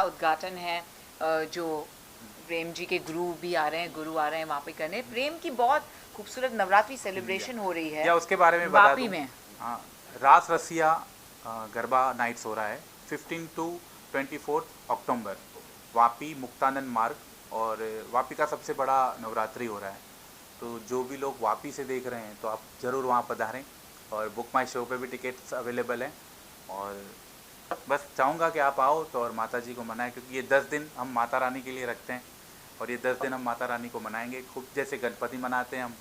उद्घाटन है, जो प्रेम जी के गुरु भी आ रहे हैं, गुरु आ रहे हैं वहाँ पे करने। प्रेम की बहुत खूबसूरत नवरात्रि सेलिब्रेशन हो रही है या उसके बारे में बता वापी दूं। में। हाँ, रास रसिया गरबा नाइट्स हो रहा है 15 टू 24 अक्टूबर, वापी मुक्तानंद मार्ग। और वापी का सबसे बड़ा नवरात्रि हो रहा है, तो जो भी लोग वापी से देख रहे हैं तो आप ज़रूर वहाँ पधारें। और बुक माई शो पे भी टिकट्स अवेलेबल हैं। और बस चाहूँगा कि आप आओ तो और माता जी को मनाएं, क्योंकि ये 10 दिन हम माता रानी के लिए रखते हैं और ये 10 दिन हम माता रानी को मनाएंगे। खूब जैसे गणपति मनाते हैं हम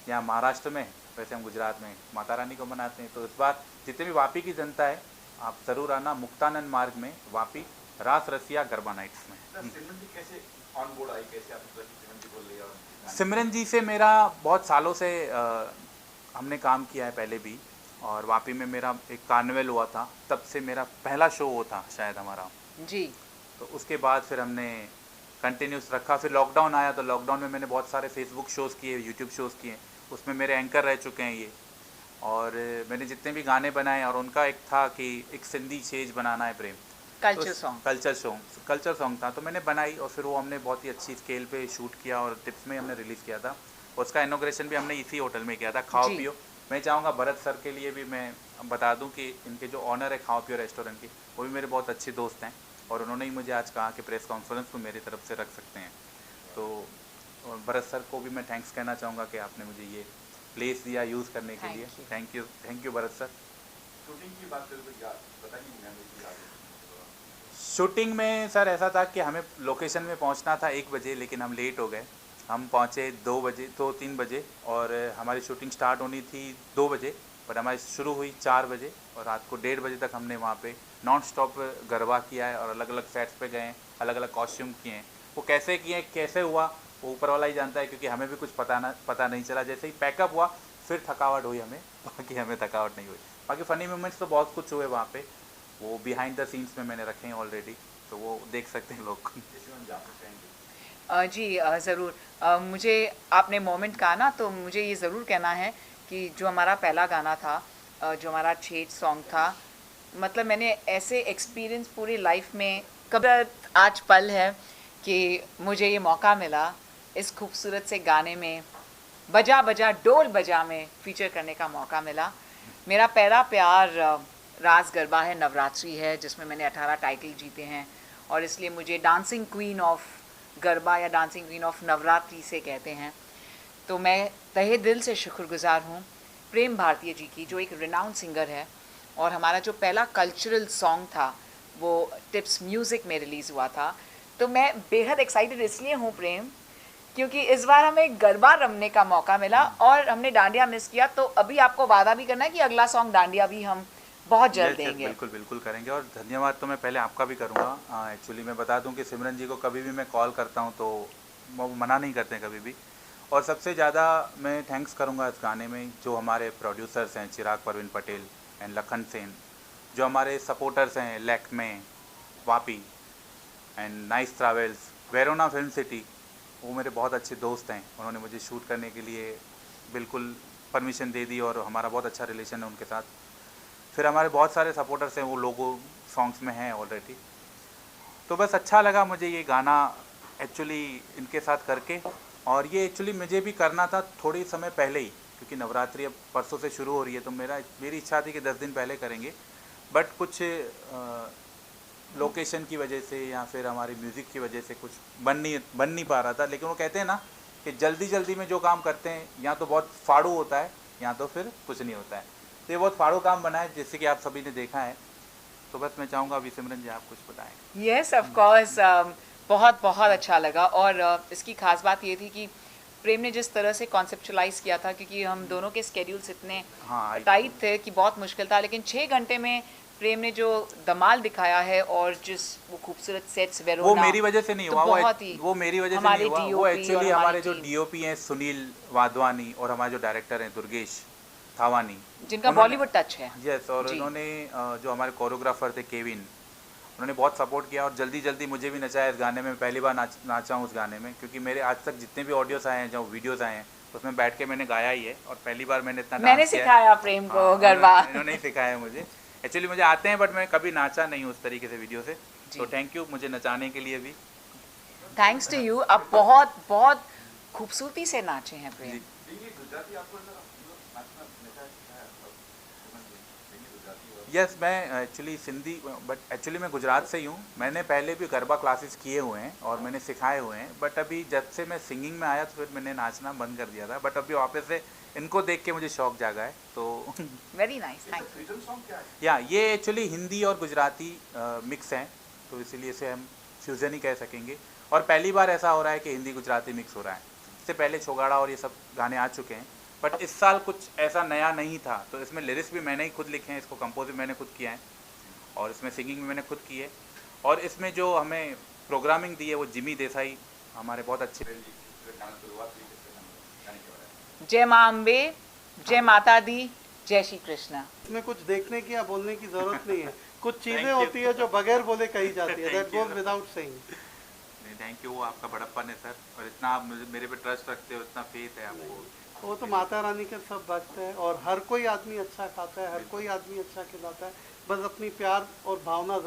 यहाँ महाराष्ट्र में, वैसे हम गुजरात में माता रानी को मनाते हैं। तो इस बार जितने भी वापी की जनता है, आप ज़रूर आना मुक्तानंद मार्ग में वापी, रास रसिया गरबा नाइट्स में। सिमरन जी कैसे ऑन बोर्ड आई, कैसे आपने सिमरन जी को ले और सिमरन जी से मेरा बहुत सालों से हमने काम किया है पहले भी, और वापी में मेरा एक कार्निवल हुआ था, तब से मेरा पहला शो वो था शायद हमारा जी। तो उसके बाद फिर हमने कंटिन्यूस रखा। फिर लॉकडाउन आया तो लॉकडाउन में मैंने बहुत सारे फेसबुक शोज़ किए, यूट्यूब शोज़ किए, उसमें मेरे एंकर रह चुके हैं ये। और मैंने जितने भी गाने बनाए, और उनका एक था कि एक सिंधी छेज बनाना है प्रेम, कल्चर सॉन्ग। कल्चर सॉन्ग था, तो मैंने बनाई और फिर वो हमने बहुत ही अच्छी स्केल पे शूट किया और टिप्स में हमने रिलीज़ किया था। उसका इनॉग्रेशन भी हमने इसी होटल में किया था, खाओ पियो। मैं चाहूँगा भरत सर के लिए भी मैं बता दूं कि इनके जो ऑनर है खाओ पियो रेस्टोरेंट के, वो भी मेरे बहुत अच्छे दोस्त हैं, और उन्होंने ही मुझे आज कहा कि प्रेस कॉन्फ्रेंस को मेरी तरफ से रख सकते हैं। तो भरत सर को भी मैं थैंक्स कहना चाहूँगा कि आपने मुझे ये प्लेस दिया यूज़ करने के लिए। Thank you Bharat sir. Shooting की बात करें तो बताइए मैम की याद है। शूटिंग में सर ऐसा था कि हमें लोकेशन में पहुंचना था 1 बजे, लेकिन हम लेट हो गए। हम पहुंचे 2 बजे, 2-3 बजे, और हमारी शूटिंग स्टार्ट होनी थी 2 बजे, पर हमारी शुरू हुई 4 बजे, और रात को 1:30 बजे तक हमने वहाँ पे नॉन स्टॉप गरबा किया है और अलग अलग सेट्स पे गए हैं, अलग अलग कॉस्ट्यूम किए हैं। वो कैसे किए, कैसे हुआ, वो ऊपर वाला ही जानता है, क्योंकि हमें भी कुछ पता नहीं चला। जैसे ही पैकअप हुआ फिर थकावट हुई हमें, बाकी हमें थकावट नहीं हुई। बाकी फ़नी मोमेंट्स तो बहुत कुछ हुए वहाँ पे, वो बिहाइंड द सीन्स में मैंने रखे हैं ऑलरेडी, तो वो देख सकते हैं लोग। जी ज़रूर। मुझे आपने मोमेंट कहा ना, तो मुझे ये ज़रूर कहना है कि जो हमारा पहला गाना था, जो हमारा छेज सॉन्ग था, मतलब मैंने ऐसे एक्सपीरियंस पूरी लाइफ में कभी, आज पल है कि मुझे ये मौका मिला इस खूबसूरत से गाने में बजा बजा डोल बजा में फीचर करने का मौका मिला। मेरा पहला प्यार रास गरबा है, नवरात्रि है, जिसमें मैंने 18 टाइटल जीते हैं, और इसलिए मुझे डांसिंग क्वीन ऑफ गरबा या डांसिंग क्वीन ऑफ नवरात्रि से कहते हैं। तो मैं तहे दिल से शुक्रगुजार हूँ प्रेम भारतीय जी की, जो एक रिनाउंड सिंगर है, और हमारा जो पहला कल्चरल सॉन्ग था वो टिप्स म्यूज़िक में रिलीज़ हुआ था। तो मैं बेहद एक्साइटेड इसलिए हूँ प्रेम, क्योंकि इस बार हमें गरबा रमने का मौका मिला और हमने डांडिया मिस किया। तो अभी आपको वादा भी करना है कि अगला सॉन्ग डांडिया भी हम बहुत जल्द देंगे। बिल्कुल बिल्कुल करेंगे, और धन्यवाद तो मैं पहले आपका भी करूँगा। एक्चुअली मैं बता दूं कि सिमरन जी को कभी भी मैं कॉल करता हूं तो वो मना नहीं करते कभी भी। और सबसे ज़्यादा मैं थैंक्स करूंगा इस गाने में जो हमारे प्रोड्यूसर्स हैं, चिराग परवीन पटेल एंड लखन सेन, जो हमारे सपोर्टर्स हैं, Lakme, Vapi and nice travels, Verona film city, वो मेरे बहुत अच्छे दोस्त हैं। उन्होंने मुझे शूट करने के लिए बिल्कुल परमिशन दे दी और हमारा बहुत अच्छा रिलेशन है उनके साथ। फिर हमारे बहुत सारे सपोर्टर्स हैं, वो लोगो सॉन्ग्स में हैं ऑलरेडी। तो बस अच्छा लगा मुझे ये गाना एक्चुअली इनके साथ करके, और ये एक्चुअली मुझे भी करना था थोड़ी समय पहले ही, क्योंकि नवरात्रि अब परसों से शुरू हो रही है, तो मेरी इच्छा थी कि 10 दिन पहले करेंगे, बट कुछ लोकेशन की वजह से या फिर हमारी म्यूज़िक की वजह से कुछ बन नहीं पा रहा था। लेकिन वो कहते हैं ना कि जल्दी में जो काम करते हैं या तो बहुत फाड़ू होता है या तो फिर कुछ नहीं होता है। तो ये बहुत फाड़ू काम बना है, जैसे कि आप सभी ने देखा है। तो बस मैं चाहूँगा अभी सिमरन जी आप कुछ बताएं। यस ऑफ कोर्स, बहुत बहुत अच्छा लगा। और इसकी खास बात ये थी कि प्रेम ने जिस तरह से कॉन्सेप्चुलाइज किया था, क्योंकि हम दोनों के स्केड्यूल्स इतने टाइट थे कि बहुत मुश्किल था, लेकिन 6 घंटे में प्रेम ने जो दमाल दिखाया है और जिस वो खूबसूरत सेट्स, वेरोना, वो मेरी वजह से नहीं हुआ, वो मेरी वजह से नहीं हुआ। वो एक्चुअली हमारे जो डीओपी हैं सुनील वाधवानी और हमारे जो डायरेक्टर हैं दुर्गेश थावानी, जिनका बॉलीवुड टच है। यस, और उन्होंने जो हमारे कोरियोग्राफर थे केविन, उन्होंने बहुत सपोर्ट किया और जल्दी मुझे भी नचाया इस गाने में। पहली बार नाचा हूँ उस गाने में, क्योंकि मेरे आज तक जितने भी ऑडियोस आए हैं, जो वीडियोस आए हैं, उसमें बैठ के मैंने गाया ही है, और पहली बार मैंने इतना मैंने सिखाया प्रेम को गरबा। इन्होंने ही सिखाया मुझे। एक्चुअली मुझे आते हैं बट मैं कभी नाचा नहीं हूँ उस तरीके से वीडियो से। जी। तो थैंक यू मुझे नचाने के लिए भी। थैंक्स टू यू, आप बहुत बहुत खूबसूरती से नाचे हैं प्रेम। जी। देखिए गुजराती आपको मतलब नाचना हमेशा सिखाया मतलब सिमरन जी देखिए गुजराती और यस, मैं एक्चुअली सिंधी, बट एक्चुअली मैं गुजरात से ही हूँ। मैंने पहले भी गरबा क्लासेस किए हुए हैं और मैंने सिखाए हुए हैं, बट अभी जब से मैं सिंगिंग में आया तो फिर मैंने नाचना बंद कर दिया था, बट अभी वापस से इनको देख के मुझे शौक जागा है तो वेरी नाइस, ये थैंक सब यू। फ्यूजन सॉन्ग क्या है? या ये एक्चुअली हिंदी और गुजराती मिक्स हैं, तो इसीलिए इसे हम फ्यूज़न ही कह सकेंगे। और पहली बार ऐसा हो रहा है कि हिंदी गुजराती मिक्स हो रहा है। इससे पहले छोगाड़ा और ये सब गाने आ चुके हैं, बट इस साल कुछ ऐसा नया नहीं था, तो इसमें लिरिक्स भी मैंने ही खुद लिखे हैं, इसको कंपोज भी मैंने खुद किया है और इसमें सिंगिंग भी मैंने खुद की है। और इसमें जो हमें प्रोग्रामिंग दी है वो जिमी देसाई हमारे बहुत अच्छे। सिमरन जी फिर गाना शुरुआत हुई किससे गाने के बारे में? जय माँ अम्बे, जय माता दी, जय श्री कृष्णा। इसमें कुछ देखने की या बोलने की जरूरत नहीं है। कुछ चीजें Thank you. होती है जो बगैर बोले कही जाती है, that Thank you, goes sir. Without saying. नहीं, थैंक यू, वो आपका बड़प्पन है सर, और इतना आप मेरे पे ट्रस्ट रखते हो, इतना फेथ है आपको। वो तो माता रानी के सब भक्त है और हर कोई आदमी अच्छा खाता है, हर कोई आदमी अच्छा खिलाता है, बस अपनी प्यार और भावना